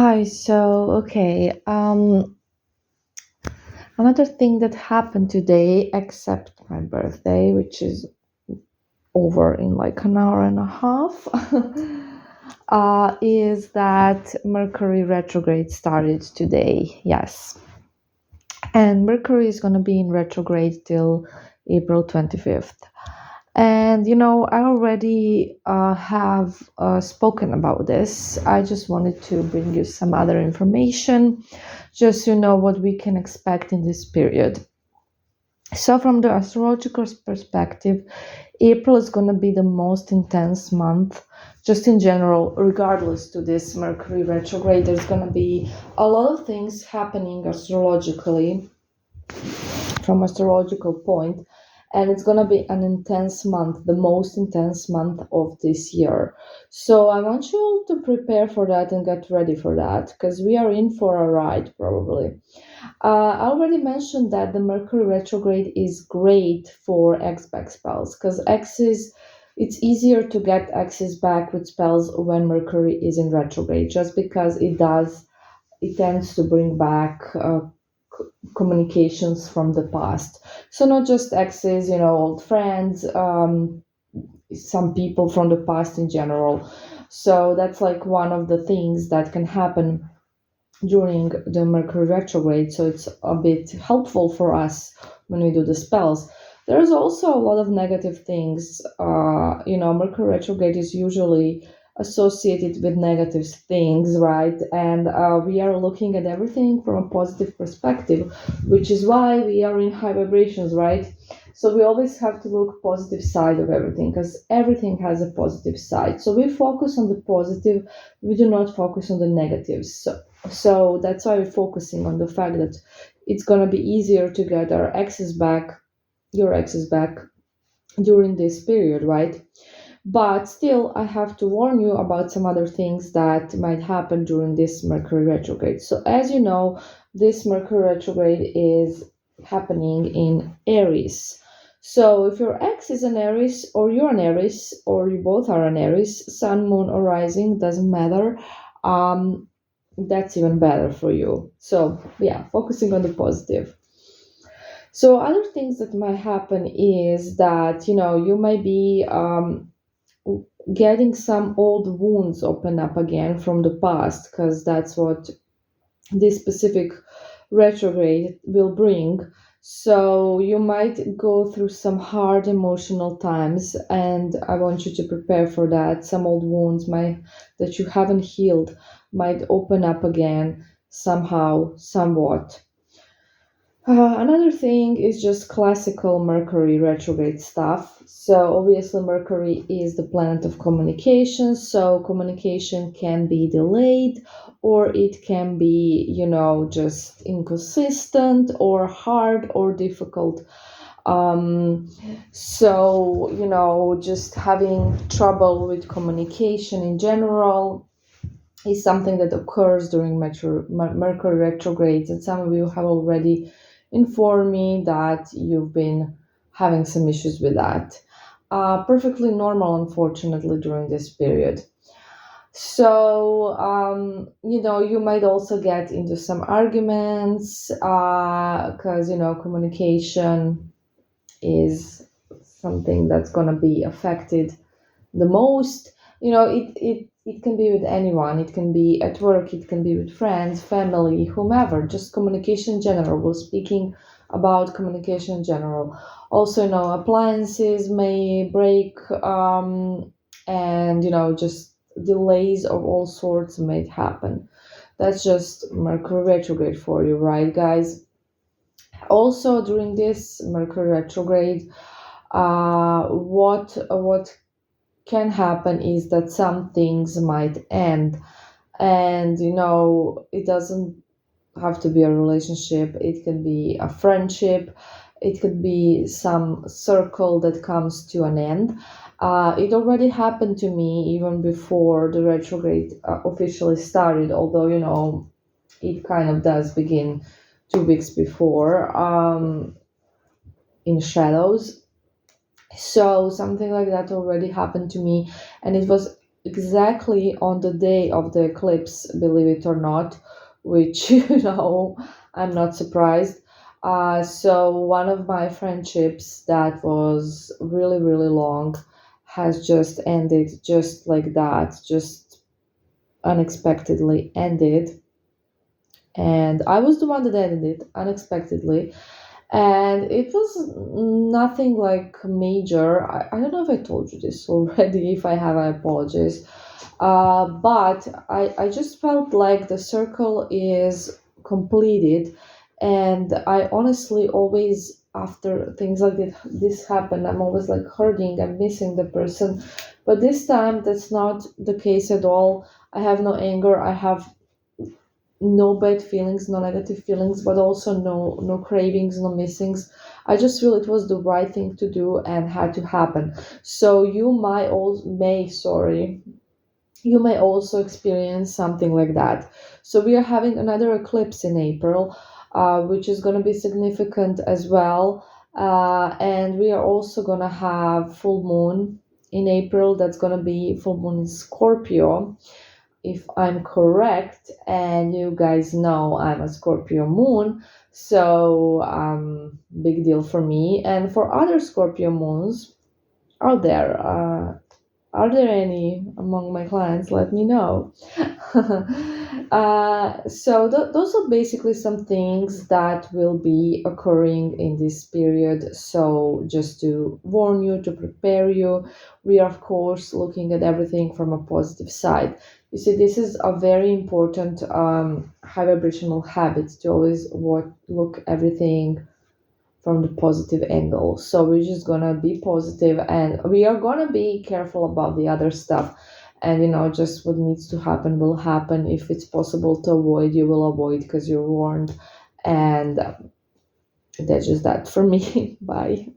Hi, another thing that happened today, except my birthday, which is over in like an hour and a half, is that Mercury retrograde started today. Yes. And Mercury is going to be in retrograde till April 25th. And I already have spoken about this. I just wanted to bring you some other information, just so you know what we can expect in this period. So, from the astrological perspective, April is going to be the most intense month, just in general, regardless to this Mercury retrograde. There's going to be a lot of things happening astrologically from astrological point, and it's going to be an intense month, the most intense month of this year. So I want you all to prepare for that and get ready for that, because we are in for a ride probably. I already mentioned that the Mercury retrograde is great for X-back spells, because X's it's easier to get X's back with spells when Mercury is in retrograde, just because it tends to bring back communications from the past. So not just exes, old friends, some people from the past in general. So that's like one of the things that can happen during the Mercury retrograde. So it's a bit helpful for us when we do the spells. There's also a lot of negative things. Mercury retrograde is usually associated with negative things, right? And we are looking at everything from a positive perspective, which is why we are in high vibrations, right? So we always have to look positive side of everything, because everything has a positive side. So we focus on the positive, we do not focus on the negatives. So that's why we're focusing on the fact that it's going to be easier to get your exes back during this period, right? But still, I have to warn you about some other things that might happen during this Mercury retrograde. So, as you know, this Mercury retrograde is happening in Aries. So, if your ex is an Aries, or you're an Aries, or you both are an Aries, Sun, Moon, or Rising, doesn't matter. Um, that's even better for you. So, yeah, focusing on the positive. So, other things that might happen is that you might be getting some old wounds open up again from the past, because that's what this specific retrograde will bring. So you might go through some hard emotional times, and I want you to prepare for that. Some old wounds might that you haven't healed might open up again somehow, somewhat. Another thing is just classical Mercury retrograde stuff. So, obviously, Mercury is the planet of communication, so communication can be delayed, or it can be, just inconsistent or hard or difficult. Um, just having trouble with communication in general is something that occurs during Mercury retrogrades, and some of you have already informed me that you've been having some issues with that. Perfectly normal, unfortunately, during this period. So, you might also get into some arguments, because, communication is something that's going to be affected the most. It can be with anyone, it can be at work, it can be with friends, family, whomever, just communication in general. We're speaking about communication in general. Also, appliances may break, and just delays of all sorts may happen. That's just Mercury retrograde for you, right, guys? Also, during this Mercury retrograde, what can happen is that some things might end, and it doesn't have to be a relationship, it can be a friendship, it could be some circle that comes to an end. It already happened to me even before the retrograde officially started, although it kind of does begin 2 weeks before, in shadows. So something like that already happened to me, and it was exactly on the day of the eclipse, believe it or not, which, I'm not surprised. So, one of my friendships that was really, really long has just ended just like that, just unexpectedly ended. And I was the one that ended it unexpectedly. And it was nothing like major. I don't know if I told you this already. If I have, I apologize. But I just felt like the circle is completed. And I honestly always, after things like this happen, I'm always like hurting and missing the person. But this time, that's not the case at all. I have no anger. I have no bad feelings, no negative feelings, but also no cravings, no missings. I just feel it was the right thing to do and had to happen. So you may also experience something like that. So we are having another eclipse in April, which is going to be significant as well. And we are also going to have full moon in April. That's going to be full moon in Scorpio, if I'm correct, and you guys know I'm a Scorpio moon, so big deal for me. And for other Scorpio moons out there, are there any among my clients? Let me know. So those are basically some things that will be occurring in this period. So just to warn you, to prepare you, we are of course looking at everything from a positive side. You see, this is a very important high vibrational habit to always look everything from the positive angle. So we're just gonna be positive and we are gonna be careful about the other stuff. And just what needs to happen will happen. If it's possible to avoid, you will avoid because you're warned. And that's just that for me. Bye.